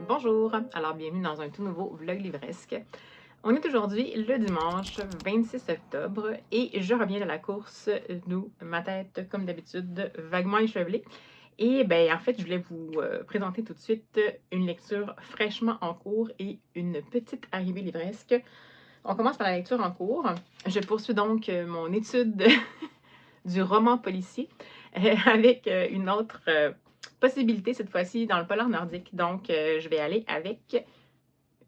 Bonjour, alors bienvenue dans un tout nouveau vlog livresque. On est aujourd'hui le dimanche 26 octobre et je reviens de la course, d'où ma tête, comme d'habitude, vaguement échevelée. Et ben en fait, je voulais vous présenter tout de suite une lecture fraîchement en cours et une petite arrivée livresque. On commence par la lecture en cours. Je poursuis donc mon étude du roman policier avec une autre possibilité, cette fois-ci dans le polar nordique. Donc, je vais aller avec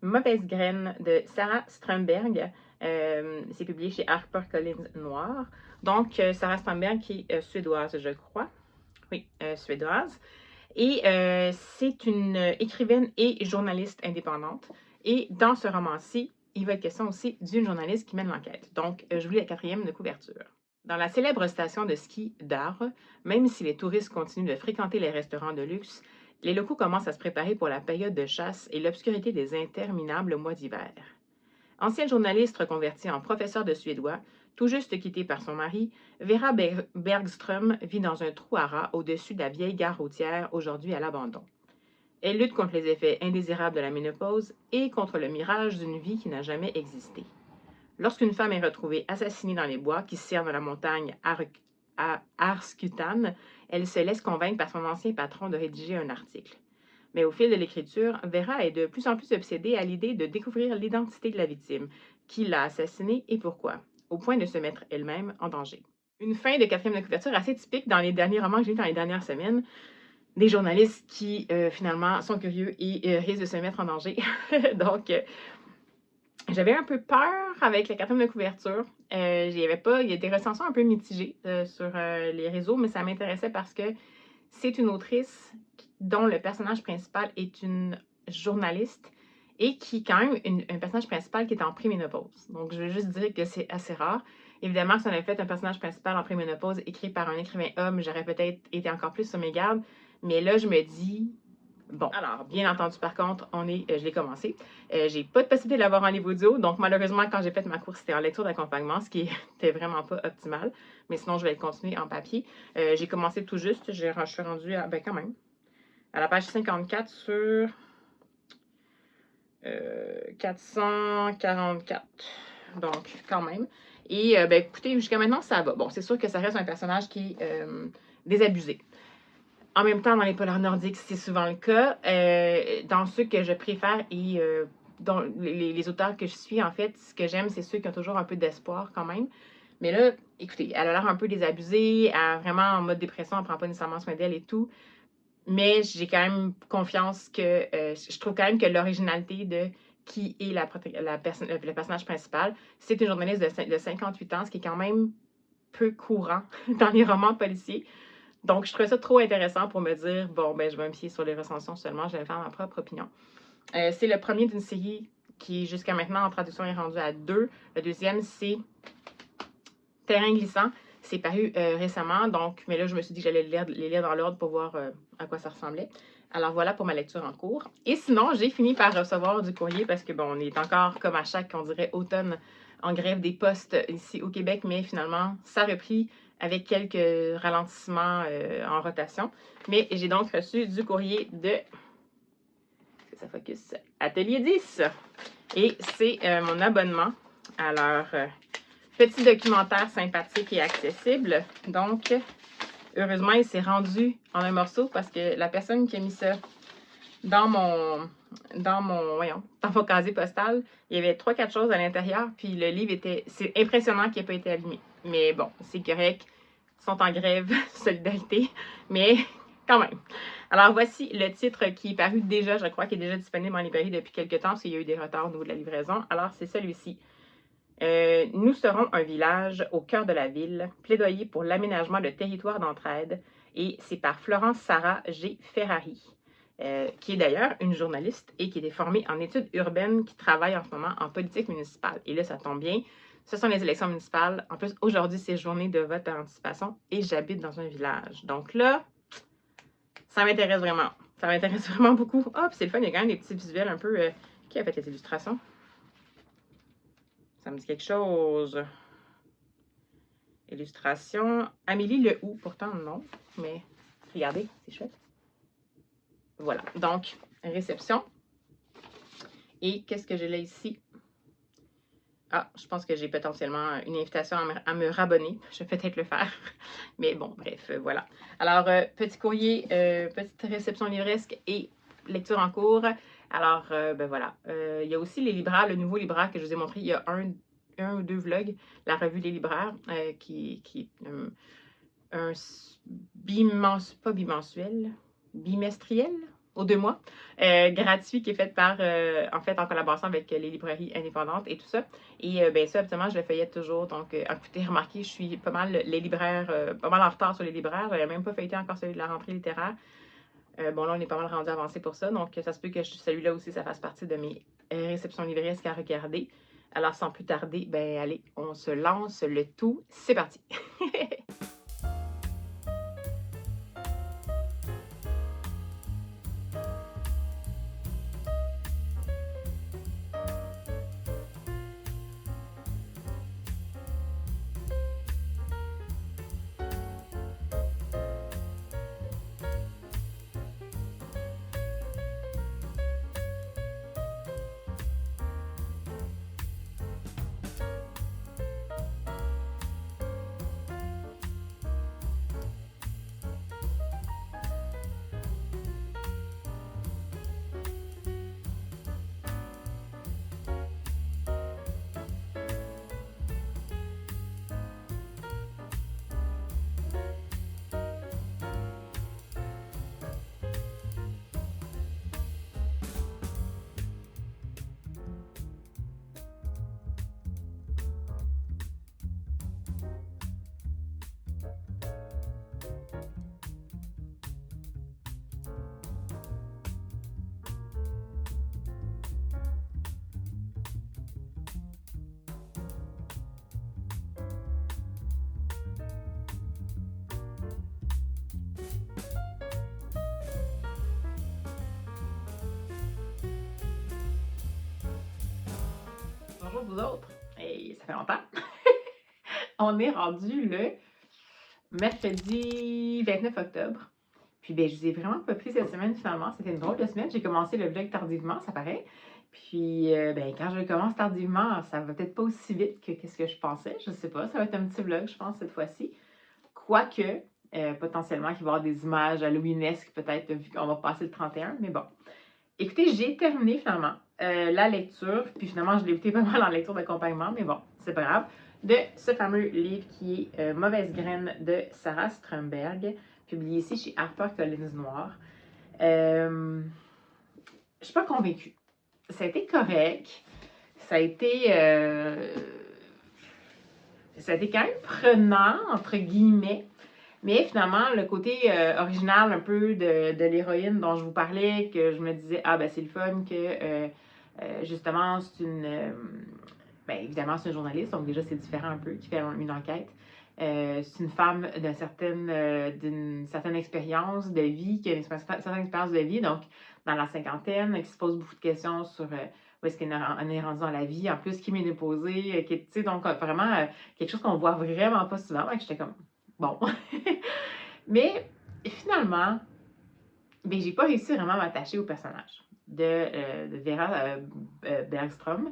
Mauvaise graine de Sarah Strömberg. C'est publié chez HarperCollins Noir. Donc, Sarah Strömberg qui est suédoise, je crois. Oui, suédoise. Et c'est une écrivaine et journaliste indépendante. Et dans ce roman-ci, il va être question aussi d'une journaliste qui mène l'enquête. Donc, je vous lis la quatrième de couverture. Dans la célèbre station de ski d'Arre, même si les touristes continuent de fréquenter les restaurants de luxe, les locaux commencent à se préparer pour la période de chasse et l'obscurité des interminables mois d'hiver. Ancienne journaliste reconvertie en professeure de suédois, tout juste quittée par son mari, Vera Bergström vit dans un trou à rats au-dessus de la vieille gare routière, aujourd'hui à l'abandon. Elle lutte contre les effets indésirables de la ménopause et contre le mirage d'une vie qui n'a jamais existé. Lorsqu'une femme est retrouvée assassinée dans les bois qui cernent la montagne Arskutan, elle se laisse convaincre par son ancien patron de rédiger un article. Mais au fil de l'écriture, Vera est de plus en plus obsédée à l'idée de découvrir l'identité de la victime, qui l'a assassinée et pourquoi, au point de se mettre elle-même en danger. Une fin de quatrième de couverture assez typique dans les derniers romans que j'ai lus dans les dernières semaines. Des journalistes qui, finalement, sont curieux et risquent de se mettre en danger. Donc, j'avais un peu peur avec la quatrième de couverture. Il y a des recensions un peu mitigées sur les réseaux, mais ça m'intéressait parce que c'est une autrice dont le personnage principal est une journaliste et qui, quand même, un personnage principal qui est en préménopause. Donc, je veux juste dire que c'est assez rare. Évidemment, si on avait fait un personnage principal en préménopause écrit par un écrivain homme, j'aurais peut-être été encore plus sur mes gardes. Mais là, je me dis, bon, alors, bien entendu, par contre, je l'ai commencé. J'ai pas de possibilité de l'avoir en livre audio, donc malheureusement, quand j'ai fait ma course, c'était en lecture d'accompagnement, ce qui était vraiment pas optimal. Mais sinon, je vais le continuer en papier. J'ai commencé tout juste, je suis rendue à, ben quand même, à la page 54 sur 444. Donc, quand même. Et, ben écoutez, jusqu'à maintenant, ça va. Bon, c'est sûr que ça reste un personnage qui est désabusé. En même temps, dans les polars nordiques, c'est souvent le cas. Dans ceux que je préfère et dans les auteurs que je suis, en fait, ce que j'aime, c'est ceux qui ont toujours un peu d'espoir quand même. Mais là, écoutez, elle a l'air un peu désabusée, elle vraiment en mode dépression, elle prend pas nécessairement soin d'elle et tout. Mais j'ai quand même confiance que je trouve quand même que l'originalité de qui est le personnage principal, c'est une journaliste de 58 ans, ce qui est quand même peu courant dans les romans policiers. Donc, je trouvais ça trop intéressant pour me dire, bon, ben, je vais me fier sur les recensions seulement, je vais faire ma propre opinion. C'est le premier d'une série qui, jusqu'à maintenant, en traduction, est rendu à 2. Le deuxième, c'est Terrain glissant. C'est paru récemment, donc, mais là, je me suis dit que j'allais les lire dans l'ordre pour voir à quoi ça ressemblait. Alors, voilà pour ma lecture en cours. Et sinon, j'ai fini par recevoir du courrier parce que, bon, on est encore, comme à chaque, on dirait, automne, en grève des postes ici au Québec, mais finalement, ça a repris avec quelques ralentissements en rotation. Mais j'ai donc reçu du courrier de... Est-ce que ça focus? Atelier 10. Et c'est mon abonnement à leur petit documentaire sympathique et accessible. Donc, heureusement, il s'est rendu en un morceau parce que la personne qui a mis ça dans mon casier postal, il y avait 3-4 choses à l'intérieur, puis le livre était... C'est impressionnant qu'il n'ait pas été abîmé. Mais bon, c'est correct. Ils sont en grève, solidarité, mais quand même. Alors, voici le titre qui est paru déjà, je crois, qui est déjà disponible en librairie depuis quelques temps, parce qu'il y a eu des retards au niveau de la livraison. Alors, c'est celui-ci. Nous serons un village au cœur de la ville, plaidoyer pour l'aménagement de territoires d'entraide, et c'est par Florence Sarah G. Ferrari, qui est d'ailleurs une journaliste et qui est formée en études urbaines, qui travaille en ce moment en politique municipale. Et là, ça tombe bien, ce sont les élections municipales. En plus, aujourd'hui, c'est journée de vote par anticipation et j'habite dans un village. Donc là, ça m'intéresse vraiment. Ça m'intéresse vraiment beaucoup. Ah, puis c'est le fun, il y a quand même des petits visuels un peu... qui a fait les illustrations? Ça me dit quelque chose. Illustration. Amélie Lehoux, pourtant non. Mais regardez, c'est chouette. Voilà. Donc, réception. Et qu'est-ce que j'ai là ici? Ah, je pense que j'ai potentiellement une invitation à me rabonner. Je vais peut-être le faire. Mais bon, bref, voilà. Alors, petit courrier, petite réception livresque et lecture en cours. Alors, ben voilà. Il y a aussi les libraires, le nouveau libraire que je vous ai montré il y a un ou deux vlogs, la revue des libraires, qui est un pas bimensuel, bimestriel, aux 2 mois, gratuit qui est fait par, en fait, en collaboration avec les librairies indépendantes et tout ça. Et ben ça, absolument, je le feuillette toujours. Donc, écoutez, remarquez, je suis pas mal les libraires, pas mal en retard sur les libraires. J'avais même pas feuilleté encore celui de la rentrée littéraire. Bon, là, on est pas mal rendu avancé pour ça. Donc, ça se peut que celui-là aussi, ça fasse partie de mes réceptions livresques à regarder. Alors, sans plus tarder, ben allez, on se lance le tout. C'est parti! Bonjour vous autres. Hey, ça fait longtemps. On est rendu le mercredi 29 octobre. Puis ben, je vous ai vraiment pas pris cette semaine finalement. C'était une drôle de semaine. J'ai commencé le vlog tardivement, ça paraît. Puis ben, quand je commence tardivement, ça va peut-être pas aussi vite que ce que je pensais. Je sais pas. Ça va être un petit vlog, je pense, cette fois-ci. Quoique, potentiellement, qu'il va y avoir des images halloweenesques, peut-être, vu qu'on va passer le 31. Mais bon. Écoutez, j'ai terminé finalement la lecture, puis finalement, je l'ai écouté pas mal en lecture d'accompagnement, mais bon, c'est pas grave, de ce fameux livre qui est Mauvaise graine de Sarah Stromberg, publié ici chez HarperCollins Noir. Je suis pas convaincue. Ça a été correct. Ça a été quand même prenant, entre guillemets. Mais finalement, le côté original un peu de l'héroïne dont je vous parlais, que je me disais, ah ben c'est le fun que justement c'est une. Ben, évidemment, c'est une journaliste, donc déjà c'est différent un peu, qui fait une enquête. C'est une femme d'une certaine expérience de vie, qui a une certaine expérience de vie, donc dans la cinquantaine, qui se pose beaucoup de questions sur où est-ce qu'elle est rendue dans la vie, en plus qui est ménopausée, qui est, donc vraiment quelque chose qu'on voit vraiment pas souvent. Donc j'étais comme, bon. Mais finalement, ben, j'ai pas réussi vraiment à m'attacher au personnage de Vera Bergstrom.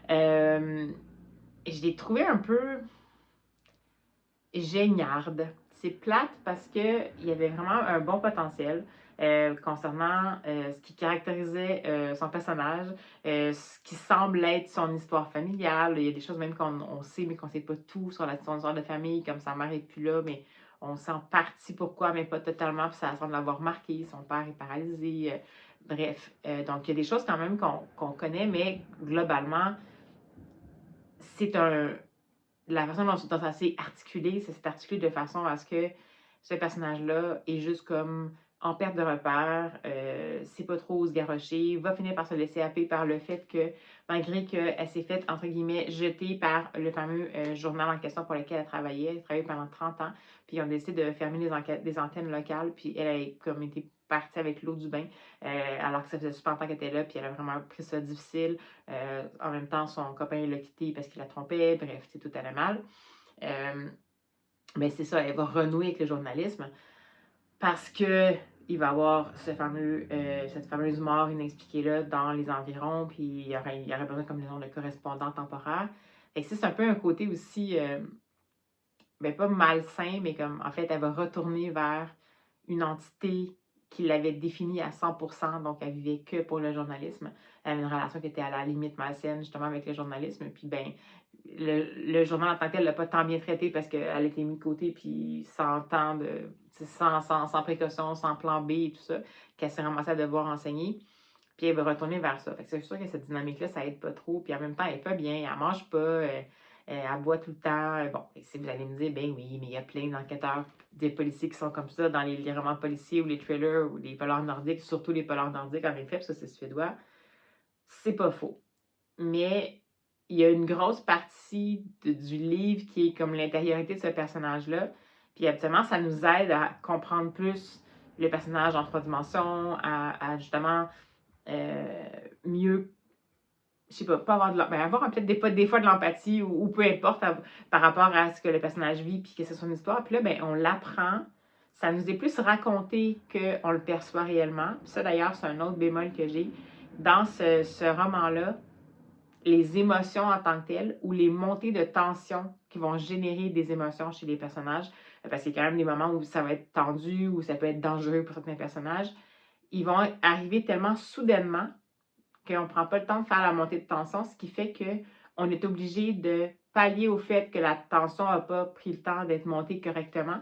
Je l'ai trouvé un peu géniarde. C'est plate parce qu'il y avait vraiment un bon potentiel concernant ce qui caractérisait son personnage, ce qui semble être son histoire familiale. Il y a des choses même qu'on sait, mais qu'on ne sait pas tout sur son histoire de famille, comme sa mère n'est plus là, mais on sait en partie pourquoi, mais pas totalement, puis ça semble l'avoir marqué. Son père est paralysé. Bref, donc il y a des choses quand même qu'on connaît, mais globalement, c'est la façon dont ça s'est articulé, ça s'est articulé de façon à ce que ce personnage-là est juste comme en perte de repère, c'est pas trop se garrocher, va finir par se laisser happer par le fait que, malgré qu'elle s'est faite, entre guillemets, jeter par le fameux journal en question pour lequel elle travaillait pendant 30 ans, puis ils ont décidé de fermer des antennes locales, puis elle a comme été partie avec l'eau du bain, alors que ça faisait super longtemps qu'elle était là, puis elle a vraiment pris ça difficile. En même temps, son copain l'a quitté parce qu'il la trompait, bref, tout allait mal. Mais c'est ça, elle va renouer avec le journalisme parce que il va y avoir cette fameuse mort inexpliquée-là dans les environs, puis il y aurait besoin comme le nom de correspondant temporaire. Et c'est un peu un côté aussi, ben pas malsain, mais comme en fait, elle va retourner vers une entité qui l'avait définie à 100%, donc elle vivait que pour le journalisme. Elle avait une relation qui était à la limite malsaine, justement, avec le journalisme. Puis, ben, le journal en tant que tel ne l'a pas tant bien traité parce qu'elle a été mise de côté, puis sans précaution, sans plan B et tout ça, qu'elle s'est ramassée à devoir enseigner. Puis elle va retourner vers ça. Fait que c'est sûr que cette dynamique-là, ça aide pas trop. Puis en même temps, elle est pas bien, elle mange pas, elle boit tout le temps. Bon, et si vous allez me dire, ben oui, mais il y a plein d'enquêteurs, des policiers qui sont comme ça dans les romans policiers ou les thrillers ou les polars nordiques, surtout les polars nordiques en effet, parce que c'est suédois. C'est pas faux. Mais il y a une grosse partie du livre qui est comme l'intériorité de ce personnage-là. Puis habituellement, ça nous aide à comprendre plus le personnage en 3 dimensions, à justement mieux, je sais pas avoir avoir peut-être des fois de l'empathie ou peu importe par rapport à ce que le personnage vit puis que c'est son histoire. Puis là, ben, on l'apprend. Ça nous est plus raconté qu'on le perçoit réellement. Puis ça, d'ailleurs, c'est un autre bémol que j'ai. Dans ce roman-là, les émotions en tant que telles ou les montées de tension qui vont générer des émotions chez les personnages, parce qu'il y a quand même des moments où ça va être tendu, ou ça peut être dangereux pour certains personnages, ils vont arriver tellement soudainement qu'on ne prend pas le temps de faire la montée de tension, ce qui fait qu'on est obligé de pallier au fait que la tension n'a pas pris le temps d'être montée correctement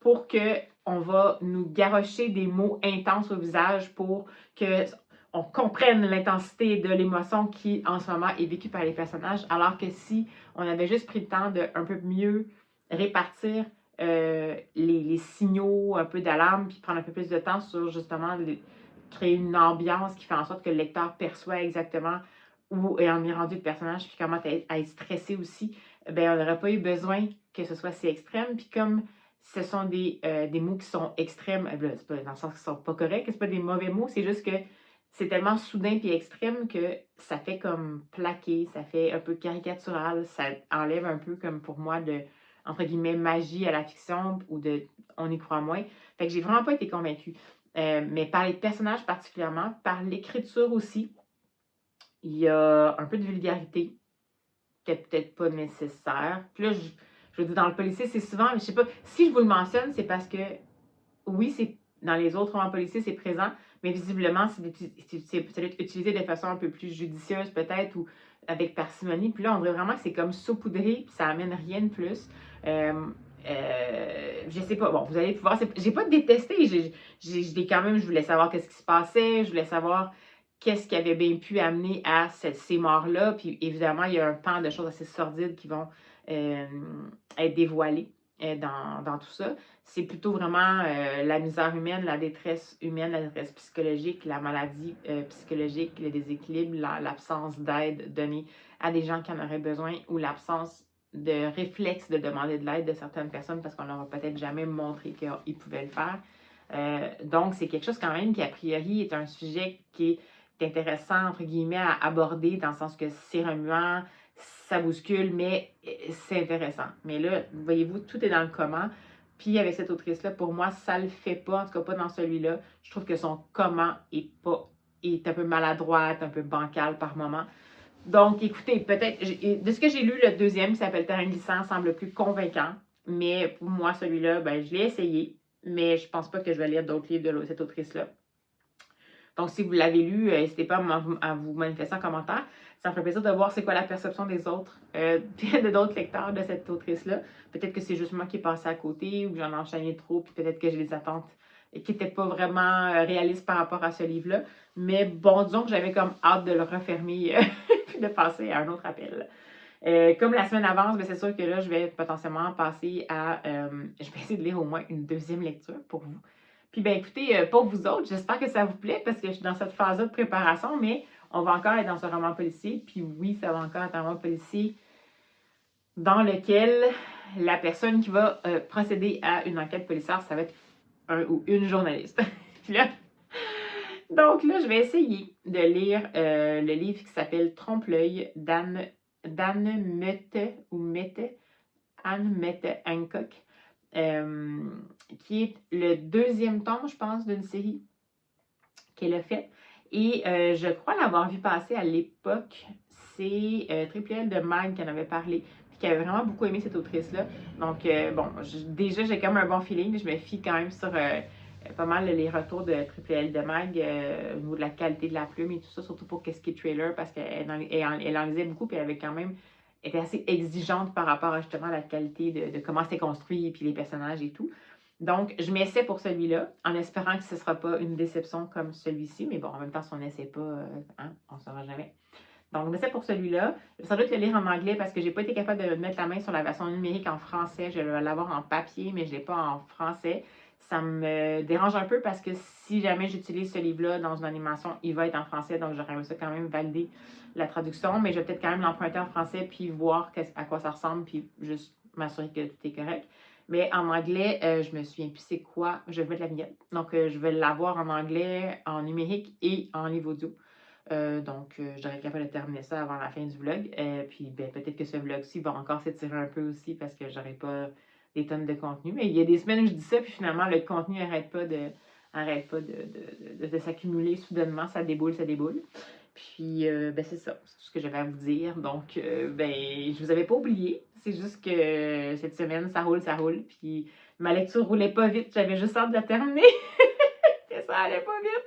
pour qu'on va nous garrocher des mots intenses au visage pour qu'on comprenne l'intensité de l'émotion qui, en ce moment, est vécue par les personnages, alors que si on avait juste pris le temps de un peu mieux répartir les signaux un peu d'alarme, puis prendre un peu plus de temps sur justement créer une ambiance qui fait en sorte que le lecteur perçoit exactement où est rendu le personnage, puis comment à être stressé aussi, ben on n'aurait pas eu besoin que ce soit si extrême. Puis comme ce sont des mots qui sont extrêmes, c'est pas dans le sens qu'ils sont pas corrects, c'est pas des mauvais mots, c'est juste que c'est tellement soudain puis extrême que ça fait comme plaqué, ça fait un peu caricatural, ça enlève un peu comme pour moi de, entre guillemets, magie à la fiction ou de on y croit moins. Fait que j'ai vraiment pas été convaincue. Mais par les personnages particulièrement, par l'écriture aussi, il y a un peu de vulgarité qui n'est peut-être pas nécessaire. Puis là, je veux dire, dans le policier, c'est souvent, mais je sais pas, si je vous le mentionne, c'est parce que, oui, c'est dans les autres romans policiers, c'est présent, mais visiblement, ça doit être utilisé de façon un peu plus judicieuse peut-être, ou avec parcimonie. Puis là, on dirait vraiment que c'est comme saupoudré, puis ça amène rien de plus. Je sais pas, bon, vous allez pouvoir, j'ai pas détesté, quand même, je voulais savoir qu'est-ce qui se passait, je voulais savoir qu'est-ce qui avait bien pu amener à ces morts-là, puis évidemment, il y a un pan de choses assez sordides qui vont être dévoilées dans tout ça. C'est plutôt vraiment la misère humaine, la détresse humaine, la détresse psychologique, la maladie psychologique, le déséquilibre, l'absence d'aide donnée à des gens qui en auraient besoin, ou l'absence de réflexe de demander de l'aide de certaines personnes parce qu'on leur a peut-être jamais montré qu'ils pouvaient le faire. Donc, c'est quelque chose quand même qui, a priori, est un sujet qui est intéressant, entre guillemets, à aborder dans le sens que c'est remuant, ça bouscule, mais c'est intéressant. Mais là, voyez-vous, tout est dans le comment. Puis avec cette autrice-là, pour moi, ça le fait pas, en tout cas pas dans celui-là. Je trouve que son comment est un peu maladroite, un peu bancal par moment. Donc, écoutez, peut-être, de ce que j'ai lu, le deuxième qui s'appelle Terrain glissant semble plus convaincant. Mais pour moi, celui-là, ben, je l'ai essayé, mais je pense pas que je vais lire d'autres livres de cette autrice-là. Donc, si vous l'avez lu, n'hésitez pas à vous manifester en commentaire. Ça me ferait plaisir de voir c'est quoi la perception des autres, de d'autres lecteurs de cette autrice-là. Peut-être que c'est juste moi qui ai passé à côté ou que j'en ai enchaîné trop, puis peut-être que j'ai des attentes qui n'étaient pas vraiment réalistes par rapport à ce livre-là. Mais bon, disons que j'avais comme hâte de le refermer puis de passer à un autre appel. Comme la semaine avance, c'est sûr que là, je vais potentiellement passer à... je vais essayer de lire au moins une deuxième lecture pour vous. Puis ben écoutez, pour vous autres, j'espère que ça vous plaît parce que je suis dans cette phase-là de préparation, mais on va encore être dans ce roman policier. Puis oui, ça va encore être un roman policier dans lequel la personne qui va procéder à une enquête policière, ça va être un ou une journaliste. Puis là, donc là, je vais essayer de lire le livre qui s'appelle Trompe-l'œil d'Anne Mette Hancock. qui est le deuxième tome, je pense, d'une série qu'elle a faite. Et je crois l'avoir vu passer à l'époque. C'est Triple L de Mag qui en avait parlé, puis qui avait vraiment beaucoup aimé cette autrice-là. Donc, bon, déjà, j'ai quand même un bon feeling. Je me fie quand même sur pas mal les retours de Triple L de Mag au niveau de la qualité de la plume et tout ça, surtout pour qu'est-ce qui est trailer, parce qu'elle en lisait beaucoup, puis elle avait quand même été assez exigeante par rapport à justement la qualité de comment c'est construit, puis les personnages et tout. Donc, je m'essaie pour celui-là, en espérant que ce ne sera pas une déception comme celui-ci. Mais bon, en même temps, si on n'essaie pas, hein, on ne saura jamais. Donc, je m'essaie pour celui-là. Je vais sans doute le lire en anglais parce que je n'ai pas été capable de mettre la main sur la version numérique en français. Je vais l'avoir en papier, mais je ne l'ai pas en français. Ça me dérange un peu parce que si jamais j'utilise ce livre-là dans une animation, il va être en français. Donc, j'aurais aimé ça quand même valider la traduction. Mais je vais peut-être quand même l'emprunter en français puis voir à quoi ça ressemble puis juste m'assurer que tout est correct. Mais en anglais, je me souviens plus c'est quoi. Je vais mettre la vignette. Donc, je vais l'avoir en anglais, en numérique et en livre audio. Donc, je devrais être capable de terminer ça avant la fin du vlog. Puis, ben, peut-être que ce vlog-ci va encore s'étirer un peu aussi parce que j'aurai pas des tonnes de contenu. Mais il y a des semaines où je dis ça, puis finalement, le contenu n'arrête pas de s'accumuler soudainement. Ça déboule, ça déboule. Puis, ben, c'est ça. C'est tout ce que j'avais à vous dire. Donc, ben, je vous avais pas oublié. C'est juste que cette semaine, ça roule, ça roule. Puis, ma lecture roulait pas vite. J'avais juste hâte de la terminer. Et ça allait pas vite.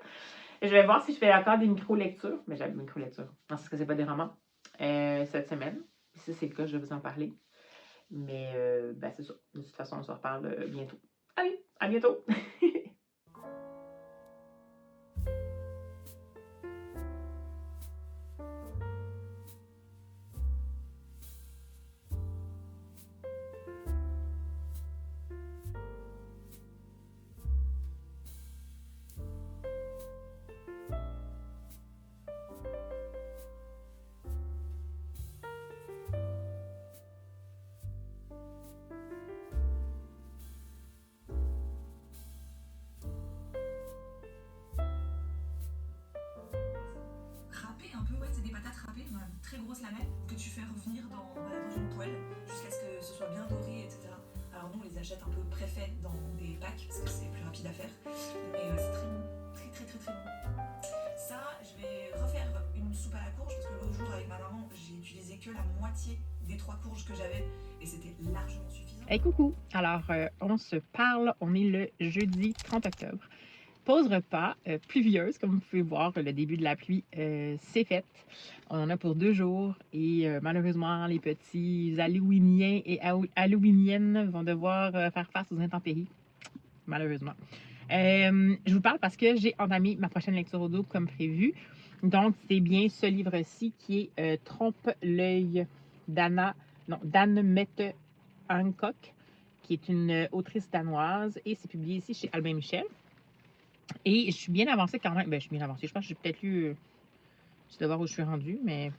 Je vais voir si je fais encore des micro-lectures. Mais j'aime des micro-lectures. Non, c'est que c'est pas des romans. Cette semaine. Si c'est le cas, je vais vous en parler. Mais, ben, c'est ça. De toute façon, on se reparle bientôt. Allez, à bientôt! Râpées un peu, ouais, c'est des patates râpées, dans une très grosse lamelle que tu fais revenir dans une poêle jusqu'à ce que ce soit bien doré, etc. Alors nous on les achète un peu préfaits dans des packs parce que c'est plus rapide à faire, mais c'est très bon, très bon. Ça, je vais refaire une soupe à la courge parce que l'autre jour avec ma maman j'ai utilisé que la moitié des 3 courges que j'avais et c'était largement suffisant. Hey, coucou! Alors, on se parle, on est le jeudi 30 octobre. Pause repas pluvieuse, comme vous pouvez voir, le début de la pluie, c'est fait. On en a pour 2 jours et malheureusement, les petits Halloweeniens et Halloweeniennes vont devoir faire face aux intempéries, malheureusement. Je vous parle parce que j'ai entamé ma prochaine lecture audio comme prévu. Donc, c'est bien ce livre-ci qui est Trompe l'œil d'Anne Mette Hancock, qui est une autrice danoise et c'est publié ici chez Albin Michel. Et je suis bien avancée quand même. Ben, je suis bien avancée. Je pense que j'ai peut-être lu, je dois voir où je suis rendue, mais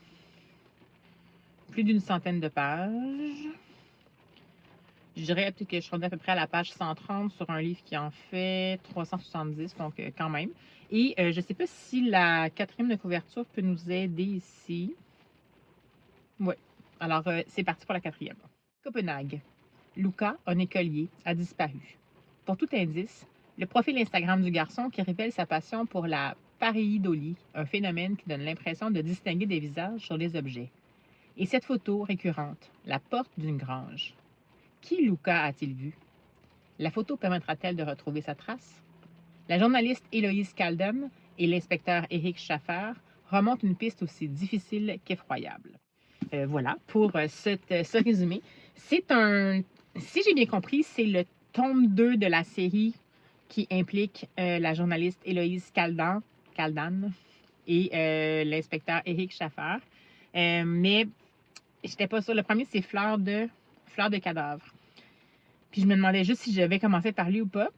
plus d'une centaine de pages. Je dirais peut-être que je suis rendue à peu près à la page 130 sur un livre qui en fait 370, donc quand même. Et je ne sais pas si la 4e de couverture peut nous aider ici. Oui. Alors, c'est parti pour la 4e. Copenhague. Luca, un écolier, a disparu. Pour tout indice, le profil Instagram du garçon qui révèle sa passion pour la pareidolie, un phénomène qui donne l'impression de distinguer des visages sur les objets. Et cette photo récurrente, la porte d'une grange. Qui Luca a-t-il vu? La photo permettra-t-elle de retrouver sa trace? La journaliste Héloïse Calden et l'inspecteur Éric Schaffer remontent une piste aussi difficile qu'effroyable. Voilà pour ce résumé. C'est un... Si j'ai bien compris, c'est le tome 2 de la série qui implique la journaliste Héloïse Caldan et l'inspecteur Éric Schaffer. Mais j'étais pas sûre. Le premier, c'est Fleur de cadavre. Puis je me demandais juste si je vais commencer par lui ou pas.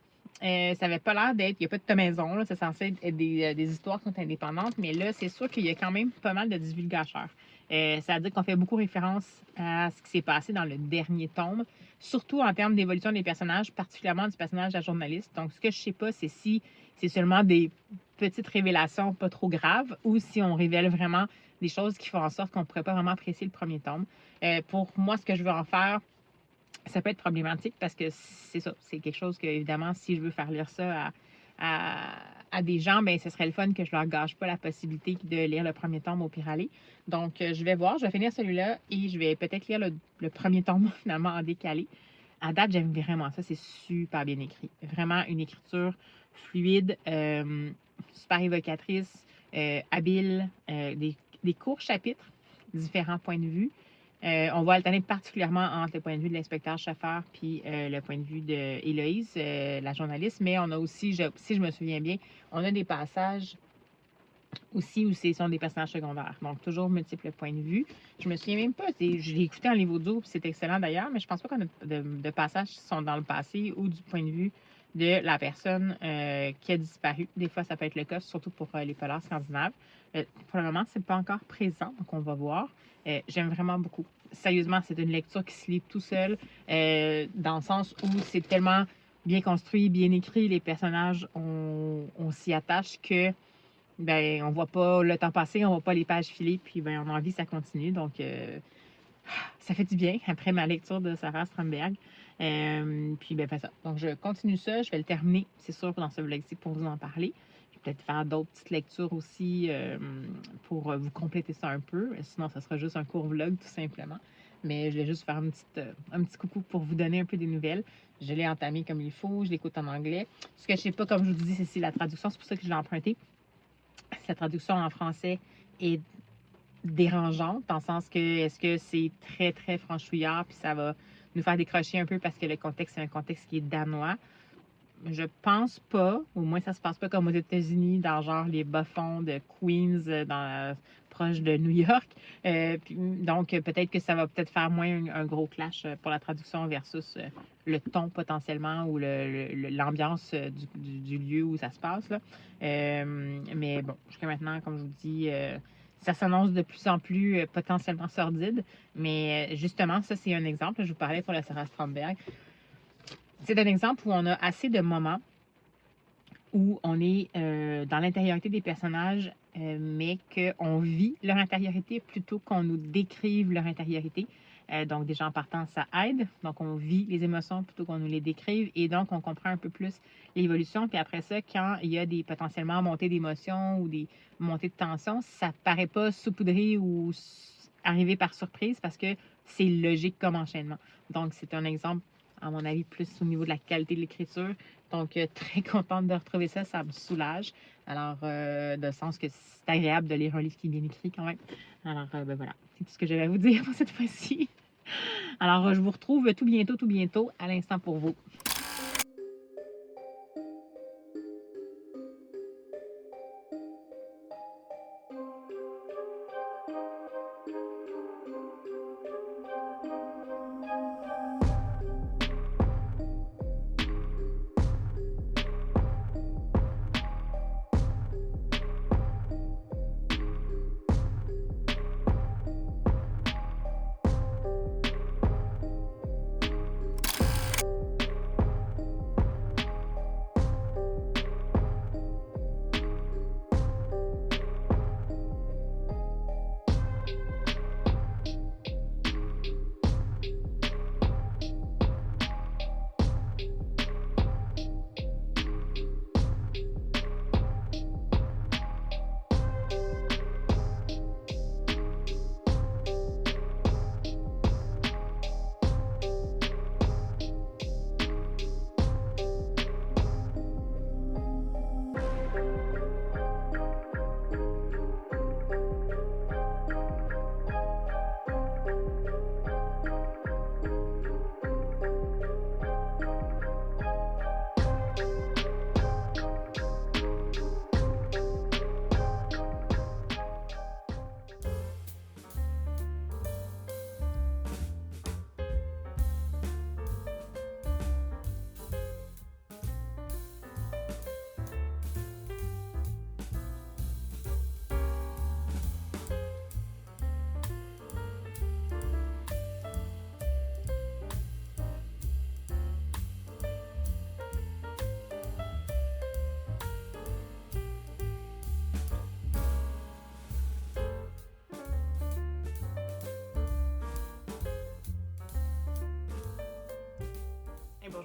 Ça n'avait pas l'air d'être... Il n'y a pas de tomaison, là. C'est censé être des histoires qui sont indépendantes, mais là, c'est sûr qu'il y a quand même pas mal de divulgateurs. Ça veut dire qu'on fait beaucoup référence à ce qui s'est passé dans le dernier tome, surtout en termes d'évolution des personnages, particulièrement du personnage de la journaliste. Donc, ce que je ne sais pas, c'est si c'est seulement des petites révélations pas trop graves ou si on révèle vraiment des choses qui font en sorte qu'on ne pourrait pas vraiment apprécier le premier tome. Pour moi, ce que je veux en faire, ça peut être problématique parce que c'est ça, c'est quelque chose que, évidemment, si je veux faire lire ça à des gens, ben ce serait le fun que je leur gâche pas la possibilité de lire le premier tome au pire aller. Donc, je vais voir, je vais finir celui-là et je vais peut-être lire le premier tome finalement en décalé. À date, j'aime vraiment ça, c'est super bien écrit. Vraiment une écriture fluide, super évocatrice, habile, des courts chapitres, différents points de vue. On va alterner particulièrement entre le point de vue de l'inspecteur chauffeur puis le point de vue d'Héloïse, la journaliste, mais on a aussi, si je me souviens bien, on a des passages aussi où ce sont des personnages secondaires. Donc, toujours multiples points de vue. Je me souviens même pas, je l'ai écouté en livre audio, puis c'est excellent d'ailleurs, mais je pense pas qu'on a de passages qui sont dans le passé ou du point de vue de la personne qui a disparu. Des fois, ça peut être le cas, surtout pour les polars scandinaves. Pour le moment, c'est pas encore présent, donc on va voir. J'aime vraiment beaucoup. Sérieusement, c'est une lecture qui se lit tout seul, dans le sens où c'est tellement bien construit, bien écrit, les personnages, on s'y attache que ben, on voit pas le temps passer, on voit pas les pages filer, puis ben, on a envie que ça continue. Donc, ça fait du bien après ma lecture de Sarah Stromberg. Puis, ben, ça. Donc, je continue ça. Je vais le terminer, c'est sûr, dans ce vlog-ci pour vous en parler. Je vais peut-être faire d'autres petites lectures aussi pour vous compléter ça un peu. Sinon, ça sera juste un court vlog, tout simplement. Mais je vais juste faire un petit coucou pour vous donner un peu des nouvelles. Je l'ai entamé comme il faut. Je l'écoute en anglais. Ce que je sais pas, comme je vous dis, c'est la traduction. C'est pour ça que je l'ai emprunté. La traduction en français est dérangeante, dans le sens que est-ce que c'est très, très franchouillard, puis ça va nous faire décrocher un peu parce que le contexte, c'est un contexte qui est danois. Je pense pas, au moins ça se passe pas comme aux États-Unis, dans genre les bas-fonds de Queens, proche de New York. Donc, peut-être que ça va peut-être faire moins un gros clash pour la traduction versus le ton potentiellement ou l'ambiance du lieu où ça se passe. Là. Mais bon, jusqu'à maintenant, comme je vous dis, ça s'annonce de plus en plus potentiellement sordide. Mais justement, ça, c'est un exemple. Je vous parlais pour la Sarah Stromberg. C'est un exemple où on a assez de moments où on est dans l'intériorité des personnages, mais qu'on vit leur intériorité plutôt qu'on nous décrive leur intériorité. Donc, déjà en partant, ça aide. Donc, on vit les émotions plutôt qu'on nous les décrive et donc on comprend un peu plus l'évolution. Puis après ça, quand il y a des potentiellement montées d'émotions ou des montées de tension, ça paraît pas saupoudré ou arrivé par surprise parce que c'est logique comme enchaînement. Donc, c'est un exemple, à mon avis, plus au niveau de la qualité de l'écriture. Donc, très contente de retrouver ça, ça me soulage. Alors, de sens que c'est agréable de lire un livre qui est bien écrit quand même. Alors, ben voilà, c'est tout ce que j'avais à vous dire pour cette fois-ci. Alors, je vous retrouve tout bientôt, à l'instant pour vous.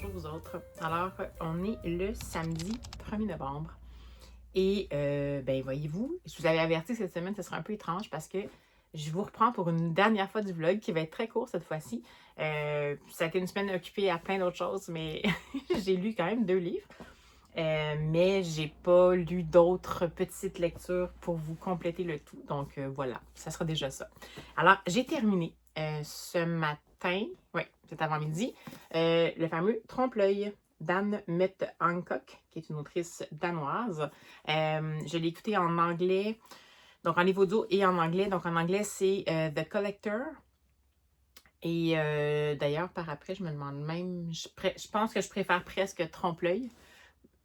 bonjour vous autres. Alors, on est le samedi 1er novembre. Et, ben voyez-vous, je vous avais averti que cette semaine, ce sera un peu étrange parce que je vous reprends pour une dernière fois du vlog qui va être très court cette fois-ci. Ça a été une semaine occupée à plein d'autres choses, mais j'ai lu quand même 2 livres. Mais j'ai pas lu d'autres petites lectures pour vous compléter le tout. Donc voilà, ça sera déjà ça. Alors, j'ai terminé ce matin, oui, cet avant-midi, le fameux Trompe-l'œil d'Anne Mette Hancock, qui est une autrice danoise. Je l'ai écouté en anglais, donc en livre audio et en anglais. Donc en anglais, c'est The Collector. Et d'ailleurs, par après, je me demande même, je pense que je préfère presque Trompe-l'œil.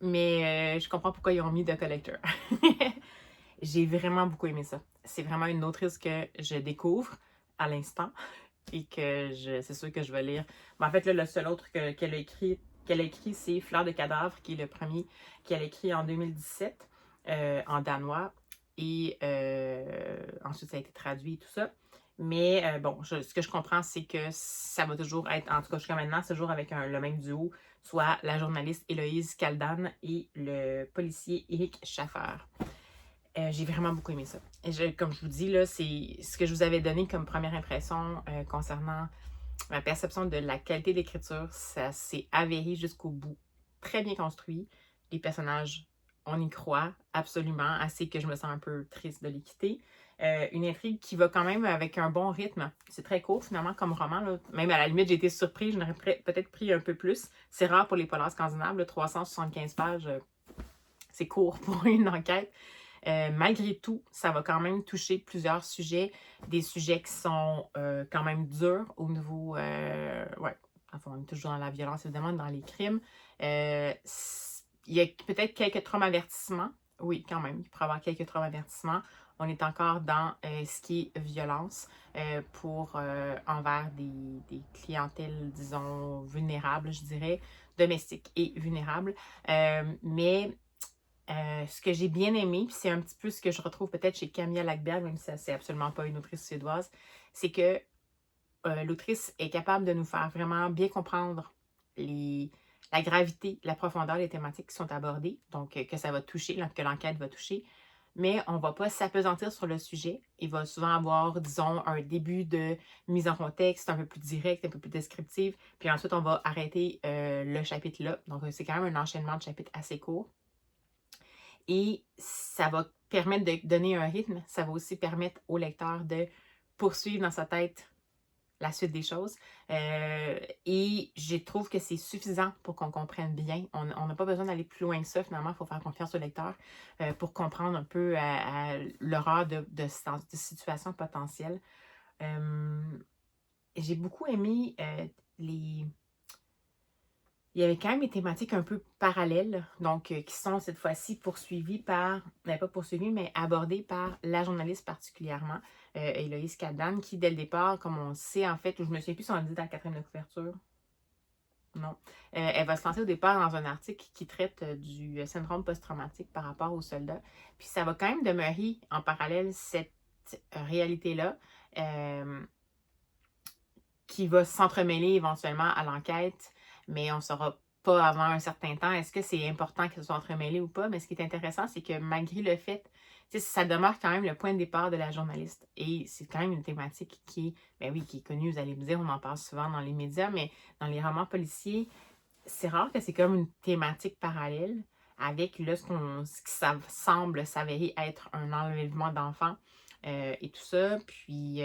Mais je comprends pourquoi ils ont mis The Collector. J'ai vraiment beaucoup aimé ça. C'est vraiment une autrice que je découvre à l'instant et que c'est sûr que je vais lire. Mais en fait, là, le seul autre qu'elle a écrit, c'est Fleur de cadavre, qui est le premier qu'elle a écrit en 2017 en danois. Et ensuite, ça a été traduit et tout ça. Mais bon, ce que je comprends, c'est que ça va toujours être, en tout cas jusqu'à maintenant, c'est toujours avec le même duo, soit la journaliste Héloïse Caldan et le policier Eric Schaffer. J'ai vraiment beaucoup aimé ça. Et comme je vous dis, là, c'est ce que je vous avais donné comme première impression concernant ma perception de la qualité d'écriture. Ça s'est avéré jusqu'au bout. Très bien construit. Les personnages, on y croit absolument, assez que je me sens un peu triste de les quitter. Une intrigue qui va quand même avec un bon rythme. C'est très court finalement comme roman. Là. Même à la limite, j'ai été surprise. J'en aurais peut-être pris un peu plus. C'est rare pour les polars scandinaves. Là, 375 pages, c'est court pour une enquête. Malgré tout, ça va quand même toucher plusieurs sujets. Des sujets qui sont quand même durs au niveau... ouais, enfin, on est toujours dans la violence, évidemment, dans les crimes. Il y a peut-être quelques traumas-avertissements. Oui, quand même, il pourrait y avoir quelques traumas-avertissements. On est encore dans ce qui est violence envers des clientèles, disons, vulnérables, je dirais, domestiques et vulnérables. Mais ce que j'ai bien aimé, puis c'est un petit peu ce que je retrouve peut-être chez Camilla Läckberg, même si c'est absolument pas une autrice suédoise, c'est que l'autrice est capable de nous faire vraiment bien comprendre la gravité, la profondeur des thématiques qui sont abordées, donc que ça va toucher, que l'enquête va toucher, mais on ne va pas s'apesantir sur le sujet. Il va souvent avoir, disons, un début de mise en contexte un peu plus direct, un peu plus descriptive, puis ensuite on va arrêter le chapitre là. Donc c'est quand même un enchaînement de chapitres assez court. Et ça va permettre de donner un rythme. Ça va aussi permettre au lecteur de poursuivre dans sa tête la suite des choses. Et je trouve que c'est suffisant pour qu'on comprenne bien. On n'a pas besoin d'aller plus loin que ça, finalement. Il faut faire confiance au lecteur pour comprendre un peu à l'horreur de situations potentielles. J'ai beaucoup aimé il y avait quand même des thématiques un peu parallèles, donc qui sont cette fois-ci poursuivies pas poursuivies, mais abordées par la journaliste particulièrement, Héloïse Caldan, qui dès le départ, comme on le sait, en fait, je me souviens plus si on le dit dans la 4e de couverture. Non. Elle va se lancer au départ dans un article qui traite du syndrome post-traumatique par rapport aux soldats. Puis ça va quand même demeurer en parallèle cette réalité-là qui va s'entremêler éventuellement à l'enquête, mais on ne saura pas avant un certain temps est-ce que c'est important qu'elle soit entremêlée ou pas. Mais ce qui est intéressant, c'est que malgré le fait, ça demeure quand même le point de départ de la journaliste. Et c'est quand même une thématique qui est connue, vous allez me dire, on en parle souvent dans les médias, mais dans les romans policiers, c'est rare que c'est comme une thématique parallèle avec là, ce qui semble s'avérer être un enlèvement d'enfants et tout ça. Puis,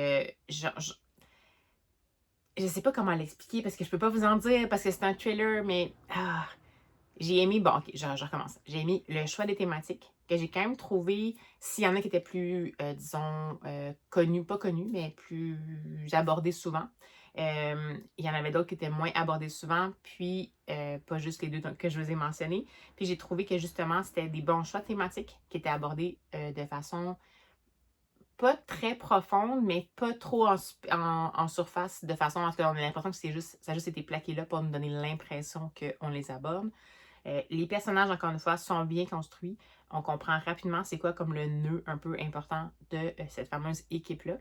je sais pas comment l'expliquer parce que je peux pas vous en dire parce que c'est un trailer, mais j'ai aimé, bon ok, je recommence. J'ai aimé le choix des thématiques que j'ai quand même trouvé, s'il y en a qui étaient plus, disons, connus, pas connus, mais plus abordés souvent. Il y en avait d'autres qui étaient moins abordés souvent, puis pas juste les deux que je vous ai mentionnés. Puis j'ai trouvé que justement, c'était des bons choix thématiques qui étaient abordés de façon pas très profonde, mais pas trop en surface, de façon à ce qu'on ait l'impression que ça a juste été plaqué là pour nous donner l'impression qu'on les aborde. Les personnages, encore une fois, sont bien construits. On comprend rapidement c'est quoi comme le nœud un peu important de cette fameuse équipe-là.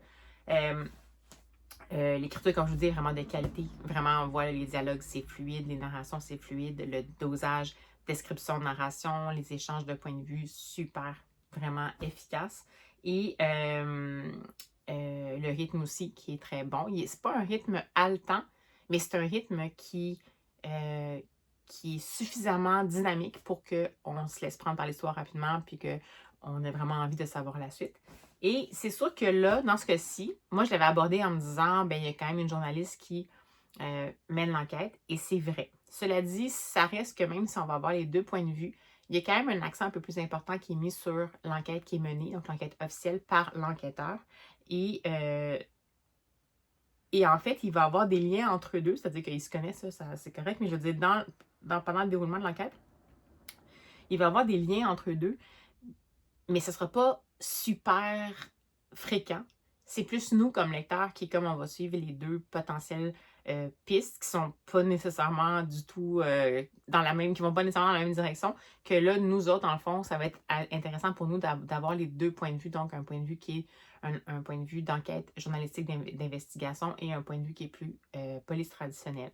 L'écriture, comme je vous dis, est vraiment de qualité. Vraiment, on voit les dialogues, c'est fluide, les narrations, c'est fluide, le dosage, description, narration, les échanges de points de vue, super, vraiment efficace. Et le rythme aussi qui est très bon. C'est pas un rythme haletant, mais c'est un rythme qui est suffisamment dynamique pour qu'on se laisse prendre par l'histoire rapidement puis qu'on ait vraiment envie de savoir la suite. Et c'est sûr que là, dans ce cas-ci, moi, je l'avais abordé en me disant, ben il y a quand même une journaliste qui mène l'enquête, et c'est vrai. Cela dit, ça reste que même si on va avoir les deux points de vue, il y a quand même un accent un peu plus important qui est mis sur l'enquête qui est menée, donc l'enquête officielle par l'enquêteur. Et, euh, et en fait, il va y avoir des liens entre eux deux, c'est-à-dire qu'ils se connaissent, ça c'est correct, mais je veux dire, pendant le déroulement de l'enquête, il va y avoir des liens entre eux deux, mais ce ne sera pas super fréquent. C'est plus nous, comme lecteurs, qui, comme on va suivre les deux potentielles pistes qui sont pas nécessairement du tout qui vont pas nécessairement dans la même direction, que là, nous autres, dans le fond, ça va être intéressant pour nous d'avoir les deux points de vue, donc un point de vue qui est un point de vue d'enquête journalistique d'investigation et un point de vue qui est plus police traditionnel.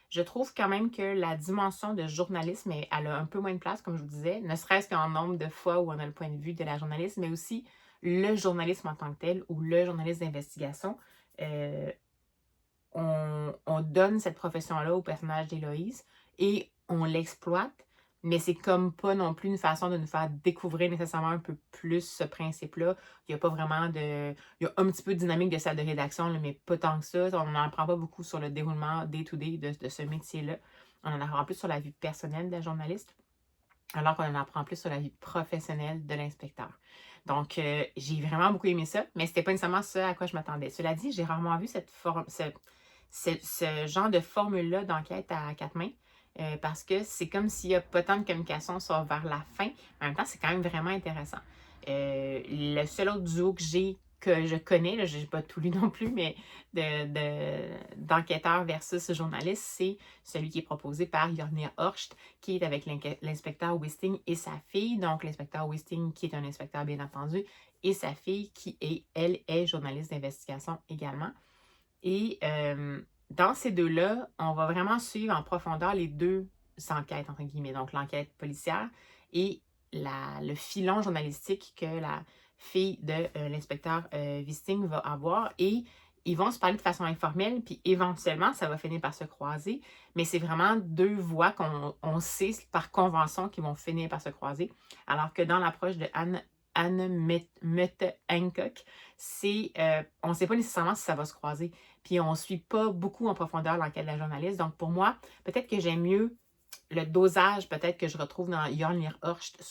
Je trouve quand même que la dimension de journalisme, elle a un peu moins de place, comme je vous disais, ne serait-ce qu'en nombre de fois où on a le point de vue de la journaliste, mais aussi le journalisme en tant que tel ou le journaliste d'investigation. On donne cette profession-là au personnage d'Héloïse et on l'exploite, mais c'est comme pas non plus une façon de nous faire découvrir nécessairement un peu plus ce principe-là. Il n'y a pas vraiment de... Il y a un petit peu de dynamique de salle de rédaction, là, mais pas tant que ça. On n'en apprend pas beaucoup sur le déroulement day-to-day de ce métier-là. On en apprend plus sur la vie personnelle de la journaliste, alors qu'on en apprend plus sur la vie professionnelle de l'inspecteur. Donc, j'ai vraiment beaucoup aimé ça, mais c'était pas nécessairement ça à quoi je m'attendais. Cela dit, j'ai rarement vu ce genre de formule-là d'enquête à quatre mains, parce que c'est comme s'il n'y a pas tant de communication sauf vers la fin. En même temps, c'est quand même vraiment intéressant. Le seul autre duo que je connais, là, je n'ai pas tout lu non plus, mais d'enquêteur versus journaliste, c'est celui qui est proposé par Jornia Horst, qui est avec l'inspecteur Wisting et sa fille. Donc, l'inspecteur Wisting, qui est un inspecteur bien entendu, et sa fille, qui est journaliste d'investigation également. Et dans ces deux-là, on va vraiment suivre en profondeur les deux enquêtes, entre guillemets. Donc, l'enquête policière et le filon journalistique que la fille de l'inspecteur Wisting va avoir. Et ils vont se parler de façon informelle, puis éventuellement, ça va finir par se croiser. Mais c'est vraiment deux voies qu'on sait par convention qui vont finir par se croiser. Alors que dans l'approche de Anne Mette Hancock, on ne sait pas nécessairement si ça va se croiser. Puis on ne suit pas beaucoup en profondeur l'enquête de la journaliste. Donc pour moi, peut-être que j'aime mieux le dosage, peut-être que je retrouve dans Jornia Horst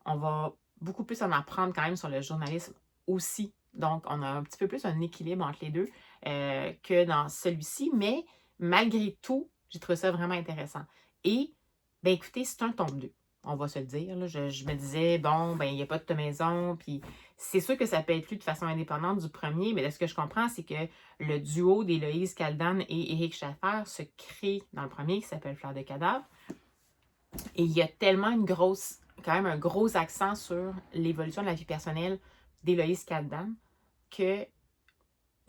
on va beaucoup plus en apprendre quand même sur le journalisme aussi. Donc on a un petit peu plus un équilibre entre les deux que dans celui-ci. Mais malgré tout, j'ai trouvé ça vraiment intéressant. Et, ben écoutez, c'est un tome 2. On va se le dire. Là. Je me disais, bon, ben il n'y a pas de maison, puis c'est sûr que ça peut être lu de façon indépendante du premier, mais de ce que je comprends, c'est que le duo d'Héloïse Caldan et Éric Schaffer se crée dans le premier, qui s'appelle Fleur de cadavre. Et il y a tellement quand même un gros accent sur l'évolution de la vie personnelle d'Héloïse Caldan que...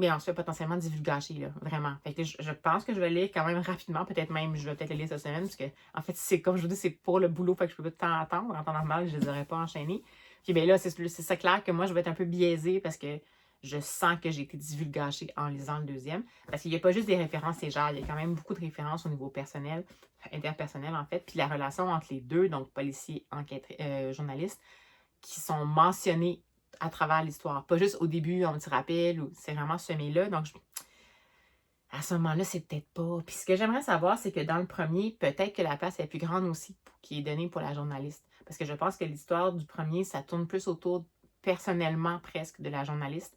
Mais on se fait potentiellement divulgacher, là, vraiment. Fait que je pense que je vais lire quand même rapidement, peut-être même, je vais peut-être le lire cette semaine, parce que, en fait, c'est comme je vous dis, c'est pour le boulot, fait que je peux pas tout le temps attendre. En temps normal, je les aurais pas enchaînés. Puis bien là, c'est ça clair que moi, je vais être un peu biaisée parce que je sens que j'ai été divulgachée en lisant le deuxième. Parce qu'il n'y a pas juste des références légères, il y a quand même beaucoup de références au niveau personnel, interpersonnel, en fait. Puis la relation entre les deux, donc policier, journaliste, qui sont mentionnés à travers l'histoire. Pas juste au début, on te rappelle, ou c'est vraiment semé là. Donc, à ce moment-là, c'est peut-être pas. Puis ce que j'aimerais savoir, c'est que dans le premier, peut-être que la place est plus grande aussi qui est donnée pour la journaliste. Parce que je pense que l'histoire du premier, ça tourne plus autour, personnellement presque, de la journaliste.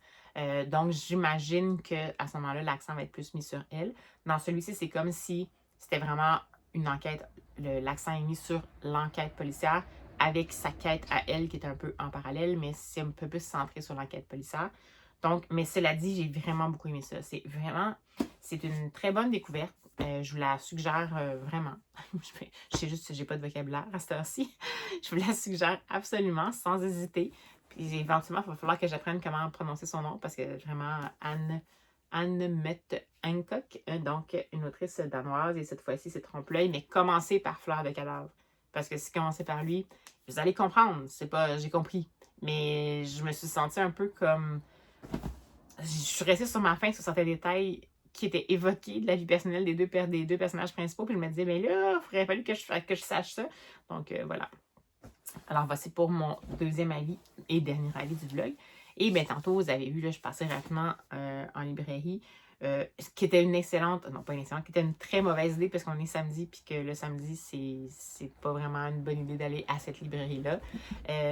Donc, j'imagine qu'à ce moment-là, l'accent va être plus mis sur elle. Dans celui-ci, c'est comme si c'était vraiment une enquête. L'accent est mis sur l'enquête policière, avec sa quête à elle qui est un peu en parallèle, mais c'est un peu plus centré sur l'enquête policière. Donc, mais cela dit, j'ai vraiment beaucoup aimé ça. C'est une très bonne découverte. Je vous la suggère vraiment. Je sais juste que j'ai pas de vocabulaire à cette heure-ci. Je vous la suggère absolument, sans hésiter. Puis éventuellement, il va falloir que j'apprenne comment prononcer son nom, parce que vraiment, Anne Anne-Mette Hancock, donc une autrice danoise, et cette fois-ci, c'est Trompe-l'œil, mais commencez par Fleur de cadavre. Parce que si commencez par lui, vous allez comprendre, c'est pas, j'ai compris. Mais je me suis sentie un peu comme... Je suis restée sur ma faim sur certains détails qui étaient évoqués de la vie personnelle des deux personnages principaux, puis je me disais, ben là, il aurait fallu que je sache ça. Donc, voilà. Alors, voici pour mon deuxième avis et dernier avis du vlog. Et bien, tantôt, vous avez vu, là, je passais rapidement en librairie, ce qui était une excellente, non pas une excellente, qui était une très mauvaise idée parce qu'on est samedi, puis que le samedi, c'est pas vraiment une bonne idée d'aller à cette librairie-là.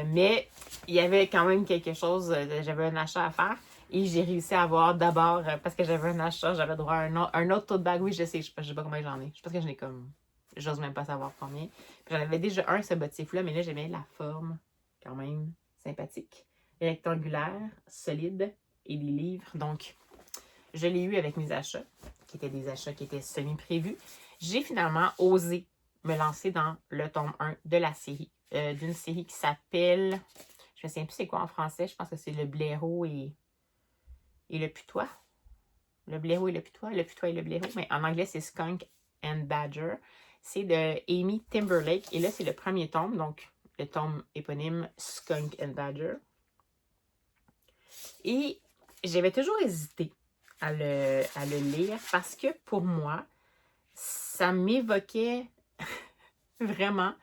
Mais il y avait quand même quelque chose, j'avais un achat à faire. Et j'ai réussi à avoir d'abord, parce que j'avais un achat, j'avais droit à un autre tote bag. Oui, je sais, je sais pas combien j'en ai. Je pense que j'en ai comme, j'ose même pas savoir combien. Puis j'en avais déjà un, ce motif-là, mais là, j'aimais la forme, quand même sympathique, rectangulaire, solide, et des livres. Donc, je l'ai eu avec mes achats, qui étaient des achats qui étaient semi-prévus. J'ai finalement osé me lancer dans le tome 1 de la série, d'une série qui s'appelle, je ne sais plus c'est quoi en français, je pense que c'est Le Blaireau et le Putois. Le Blaireau et le Putois et le Blaireau, mais en anglais, c'est Skunk and Badger. C'est de Amy Timberlake. Et là, c'est le premier tome, donc le tome éponyme Skunk and Badger. Et j'avais toujours hésité à le lire parce que pour moi, ça m'évoquait vraiment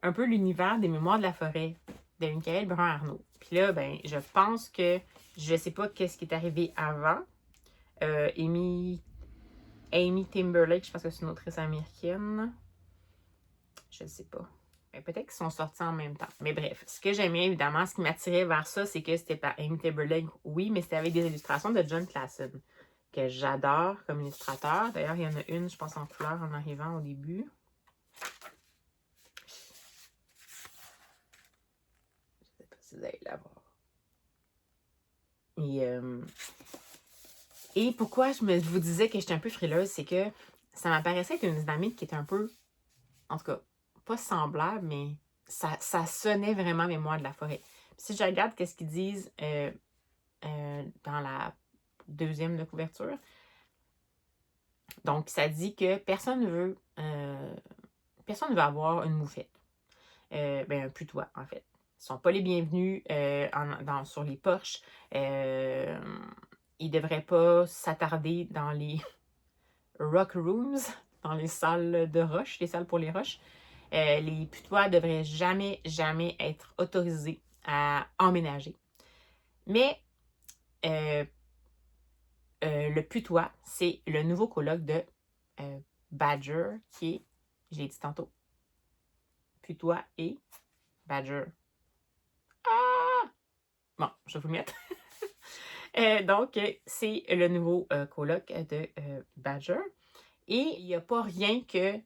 un peu l'univers des Mémoires de la forêt de Michael Brun-Arnaud. Puis là, ben, je pense que je ne sais pas qu'est-ce qui est arrivé avant. Amy Timberlake, je pense que c'est une autrice américaine. Je ne sais pas. Mais peut-être qu'ils sont sortis en même temps. Mais bref, ce que j'aimais évidemment, ce qui m'attirait vers ça, c'est que c'était par Amy Timberlake, oui, mais c'était avec des illustrations de John Classen, que j'adore comme illustrateur. D'ailleurs, il y en a une, je pense, en couleur en arrivant au début. Je ne sais pas si vous allez la voir. Et pourquoi je vous disais que j'étais un peu frileuse, c'est que ça m'apparaissait être une dynamique qui était un peu, en tout cas, pas semblable, mais ça sonnait vraiment Mémoire de la forêt. Puis si je regarde qu'est-ce qu'ils disent dans la deuxième de couverture, donc ça dit que personne ne veut avoir une moufette. Ben, un putois, en fait. Ils ne sont pas les bienvenus sur les porches. Ils ne devraient pas s'attarder dans les rock rooms, dans les salles de roche, les salles pour les roches. Les putois ne devraient jamais, jamais être autorisés à emménager. Mais le putois, c'est le nouveau colloque de Badger, qui est, je l'ai dit tantôt, putois et Badger. Ah! Bon, je vais vous le mettre. Donc, c'est le nouveau coloc de Badger. Et il n'y a pas rien que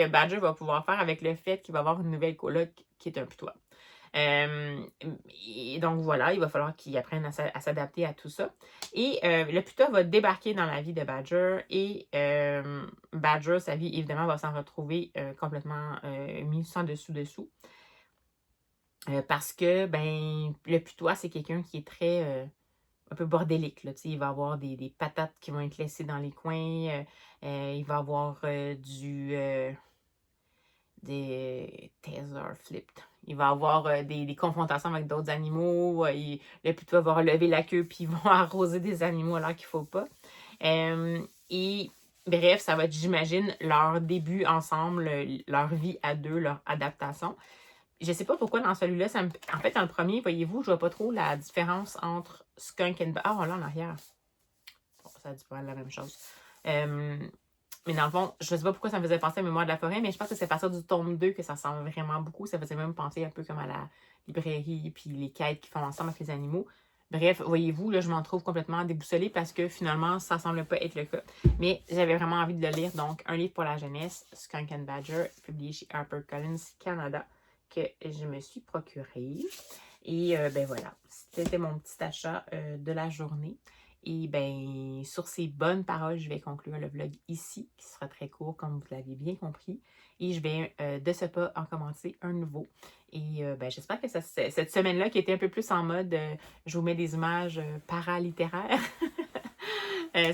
Badger va pouvoir faire avec le fait qu'il va avoir une nouvelle coloc qui est un putois. Et donc, voilà, il va falloir qu'il apprenne à s'adapter à tout ça. Et le putois va débarquer dans la vie de Badger. Et Badger, sa vie, évidemment, va s'en retrouver complètement mis sans dessous. Parce que, ben, le putois, c'est quelqu'un qui est très... un peu bordélique, là, il va avoir des patates qui vont être laissées dans les coins, il va avoir des taser flipped, il va avoir des confrontations avec d'autres animaux, le putois va relever la queue puis ils vont arroser des animaux alors qu'il ne faut pas. Et bref, ça va être, j'imagine, leur début ensemble, leur vie à deux, leur adaptation. Je sais pas pourquoi dans celui-là, en fait, dans le premier, voyez-vous, je vois pas trop la différence entre Skunk and... Ah, voilà en arrière. Bon, ça dit pas la même chose. Mais dans le fond, je sais pas pourquoi ça me faisait penser à Mémoire de la forêt, mais je pense que c'est à partir du tome 2 que ça ressemble vraiment beaucoup. Ça faisait même penser un peu comme à la librairie, puis les quêtes qu'ils font ensemble avec les animaux. Bref, voyez-vous, là, je m'en trouve complètement déboussolée parce que finalement, ça semble pas être le cas. Mais j'avais vraiment envie de le lire. Donc, un livre pour la jeunesse, Skunk and Badger, publié chez HarperCollins Canada, que je me suis procuré. Et ben voilà, c'était mon petit achat de la journée. Et ben sur ces bonnes paroles, je vais conclure le vlog ici, qui sera très court, comme vous l'avez bien compris. Et je vais de ce pas en commencer un nouveau. Et ben, j'espère que cette semaine-là, qui était un peu plus en mode, je vous mets des images paralittéraires,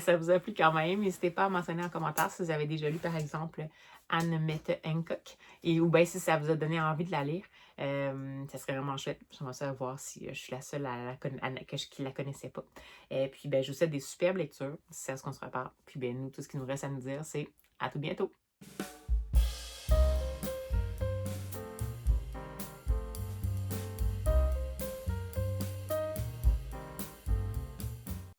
ça vous a plu quand même. N'hésitez pas à mentionner en commentaire si vous avez déjà lu, par exemple, Anne Mette Hancock, ou bien si ça vous a donné envie de la lire. Ça serait vraiment chouette. J'aimerais ça voir si je suis la seule qui la connaissait pas. Et puis, ben, je vous souhaite des superbes lectures. C'est à ce qu'on se repart. Puis, ben, nous, tout ce qui nous reste à nous dire, c'est à tout bientôt.